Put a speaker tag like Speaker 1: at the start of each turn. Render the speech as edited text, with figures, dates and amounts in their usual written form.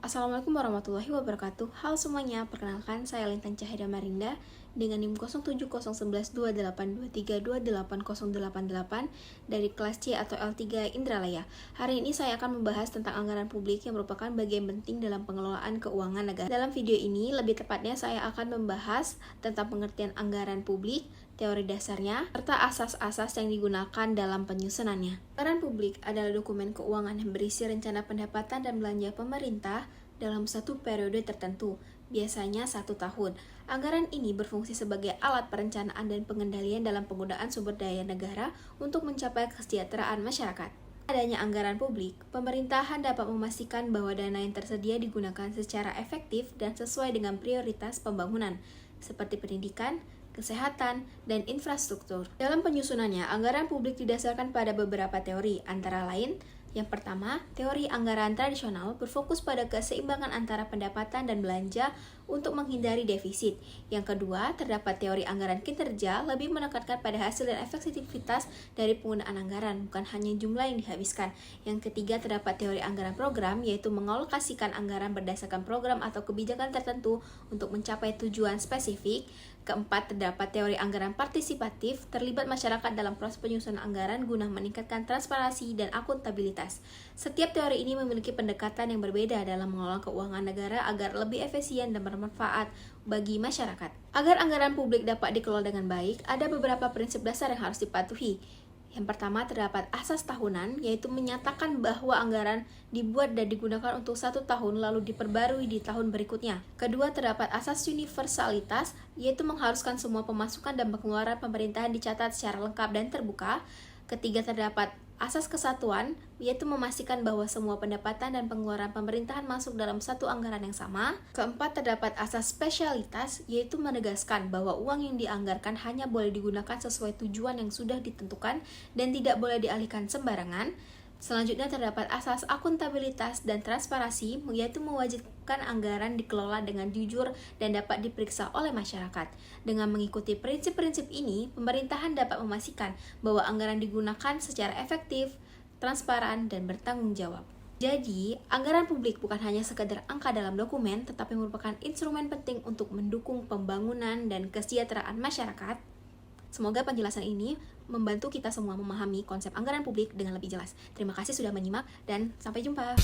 Speaker 1: Assalamualaikum warahmatullahi wabarakatuh. Halo semuanya, perkenalkan saya Lintan Cahaya Marinda dengan NIM 0701122823288088 dari kelas C atau L3 Indralaya. Hari ini saya akan membahas tentang anggaran publik yang merupakan bagian penting dalam pengelolaan keuangan negara. Dalam video ini, lebih tepatnya saya akan membahas tentang pengertian anggaran publik, teori dasarnya, serta asas-asas yang digunakan dalam penyusunannya. Anggaran publik adalah dokumen keuangan yang berisi rencana pendapatan dan belanja pemerintah dalam satu periode tertentu, biasanya 1 tahun. Anggaran ini berfungsi sebagai alat perencanaan dan pengendalian dalam penggunaan sumber daya negara untuk mencapai kesejahteraan masyarakat. Adanya anggaran publik, pemerintahan dapat memastikan bahwa dana yang tersedia digunakan secara efektif dan sesuai dengan prioritas pembangunan, seperti pendidikan, kesehatan, dan infrastruktur. Dalam penyusunannya, anggaran publik didasarkan pada beberapa teori, antara lain, yang pertama, teori anggaran tradisional berfokus pada keseimbangan antara pendapatan dan belanja untuk menghindari defisit. Yang kedua, terdapat teori anggaran kinerja lebih menekankan pada hasil dan efektivitas dari penggunaan anggaran, bukan hanya jumlah yang dihabiskan. Yang ketiga, terdapat teori anggaran program, yaitu mengalokasikan anggaran berdasarkan program atau kebijakan tertentu untuk mencapai tujuan spesifik. Keempat, terdapat teori anggaran partisipatif, terlibat masyarakat dalam proses penyusunan anggaran guna meningkatkan transparansi dan akuntabilitas. Setiap teori ini memiliki pendekatan yang berbeda dalam mengelola keuangan negara agar lebih efisien dan bermanfaat bagi masyarakat. Agar anggaran publik dapat dikelola dengan baik, ada beberapa prinsip dasar yang harus dipatuhi. Yang pertama, terdapat asas tahunan, yaitu menyatakan bahwa anggaran dibuat dan digunakan untuk 1 tahun lalu diperbarui di tahun berikutnya. Kedua, terdapat asas universalitas, yaitu mengharuskan semua pemasukan dan pengeluaran pemerintahan dicatat secara lengkap dan terbuka. Ketiga, terdapat asas kesatuan, yaitu memastikan bahwa semua pendapatan dan pengeluaran pemerintahan masuk dalam satu anggaran yang sama. Keempat, terdapat asas spesialitas, yaitu menegaskan bahwa uang yang dianggarkan hanya boleh digunakan sesuai tujuan yang sudah ditentukan dan tidak boleh dialihkan sembarangan. Selanjutnya, terdapat asas akuntabilitas dan transparansi, yaitu mewajibkan anggaran dikelola dengan jujur dan dapat diperiksa oleh masyarakat. Dengan mengikuti prinsip-prinsip ini, pemerintahan dapat memastikan bahwa anggaran digunakan secara efektif, transparan, dan bertanggung jawab. Jadi, anggaran publik bukan hanya sekedar angka dalam dokumen, tetapi merupakan instrumen penting untuk mendukung pembangunan dan kesejahteraan masyarakat. Semoga penjelasan ini membantu kita semua memahami konsep anggaran publik dengan lebih jelas. Terima kasih sudah menyimak dan sampai jumpa.